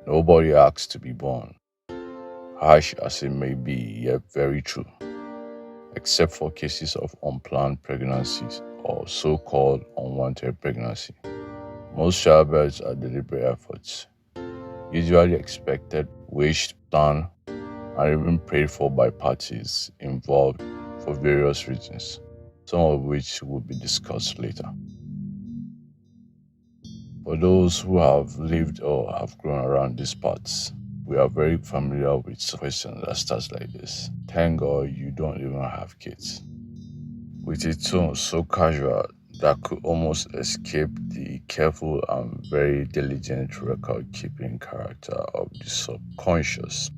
Nobody asks to be born, harsh as it may be, yet very true, except for cases of unplanned pregnancies or so called unwanted pregnancy. Most childbirths are deliberate efforts, usually expected, wished, planned, and even prayed for by parties involved for various reasons, some of which will be discussed later. For those who have lived or have grown around these parts, we are very familiar with questions that starts like this. Thank God you don't even have kids. With a tone so casual that could almost escape the careful and very diligent record keeping character of the subconscious.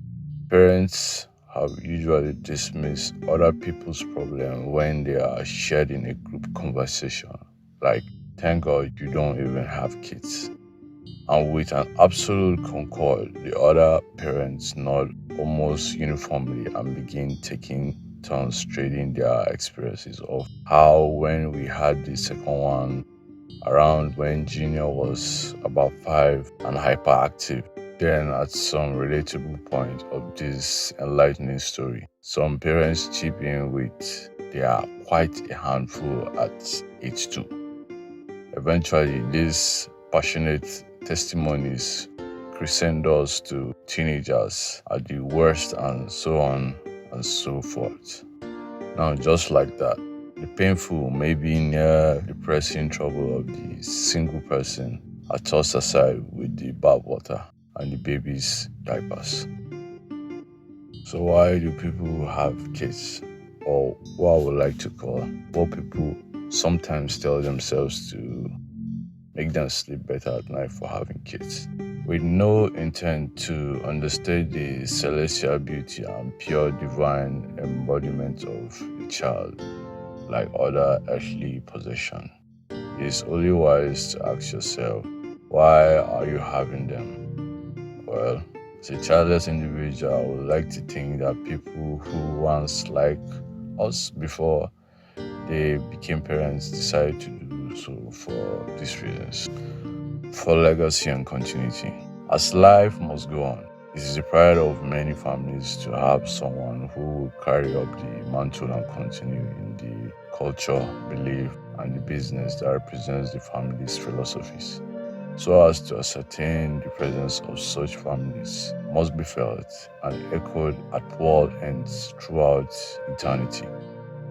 Parents have usually dismissed other people's problems when they are shared in a group conversation, like, thank God you don't even have kids. And with an absolute concord, the other parents nod almost uniformly and begin taking turns trading their experiences of how when we had the second one around when Junior was about 5 and hyperactive. Then, at some relatable point of this enlightening story, some parents chip in with they are quite a handful at age 2. Eventually, these passionate testimonies crescendos to teenagers at the worst and so on and so forth. Now, just like that, the painful, maybe near depressing trouble of the single person are tossed aside with the bathwater and the baby's diapers. So why do people have kids? Or what I would like to call what people sometimes tell themselves to make them sleep better at night for having kids. With no intent to understate the celestial beauty and pure divine embodiment of the child, like other earthly possession, it is only wise to ask yourself, why are you having them? Well, as a childless individual, I would like to think that people who once liked us before they became parents decided to do so for these reasons. For legacy and continuity. As life must go on, it is the pride of many families to have someone who will carry up the mantle and continue in the culture, belief, and the business that represents the family's philosophies. So as to ascertain the presence of such families must be felt and echoed at world ends throughout eternity.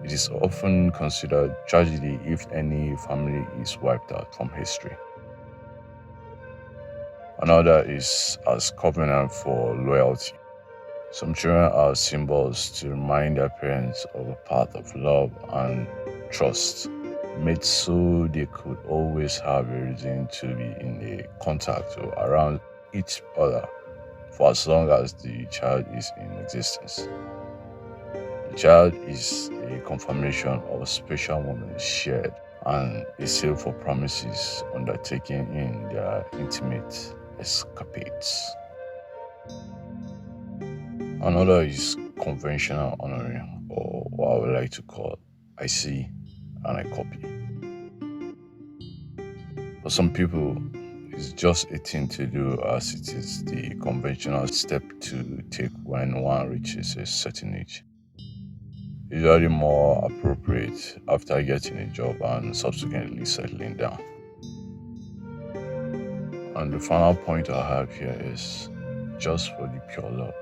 It is often considered tragedy if any family is wiped out from history. Another is as covenant for loyalty. Some children are symbols to remind their parents of a path of love and trust, made so they could always have a reason to be in a contact or around each other for as long as the child is in existence. The child is a confirmation of special moments shared and a seal for promises undertaken in their intimate escapades. Another is conventional honoring, or what I would like to call I see and I copy. For some people, it's just a thing to do as it is the conventional step to take when one reaches a certain age. Usually more appropriate after getting a job and subsequently settling down. And the final point I have here is just for the pure love.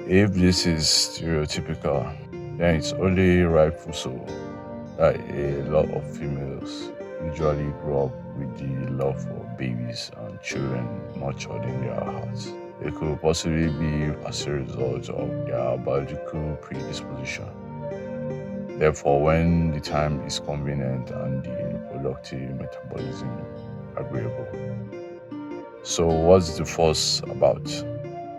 If this is stereotypical, then it's only rightful so that a lot of females usually grow up with the love for babies and children nurtured in their hearts. It could possibly be as a result of their biological predisposition. Therefore, when the time is convenient and the reproductive metabolism agreeable. So what's the fuss about?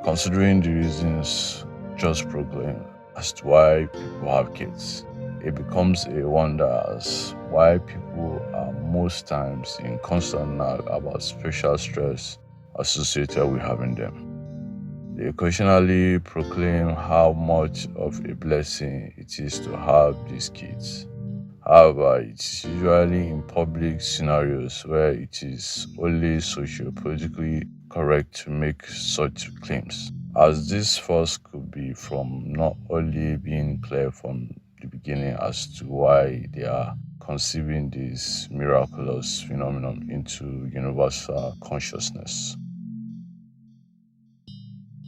Considering the reasons just proclaimed as to why people have kids, it becomes a wonder as why people are most times in constant nag about special stress associated with having them. They occasionally proclaim how much of a blessing it is to have these kids, However, it's usually in public scenarios where it is only socio-politically correct to make such claims, as this first could be from not only being clear from the beginning as to why they are conceiving this miraculous phenomenon into universal consciousness.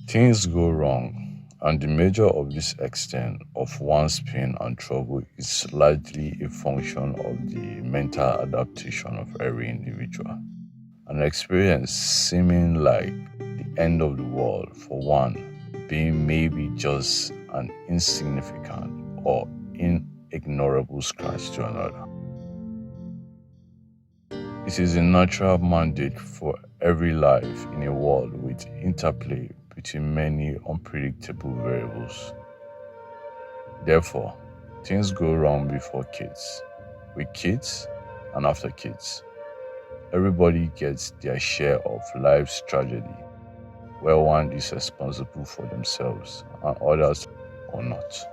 Things go wrong, and the measure of this extent of one's pain and trouble is largely a function of the mental adaptation of every individual. An experience seeming like the end of the world for one being maybe just an insignificant or inignorable scratch to another. It is a natural mandate for every life in a world with interplay between many unpredictable variables. Therefore, things go wrong before kids, with kids, and after kids. Everybody gets their share of life's tragedy, where one is responsible for themselves and others or not.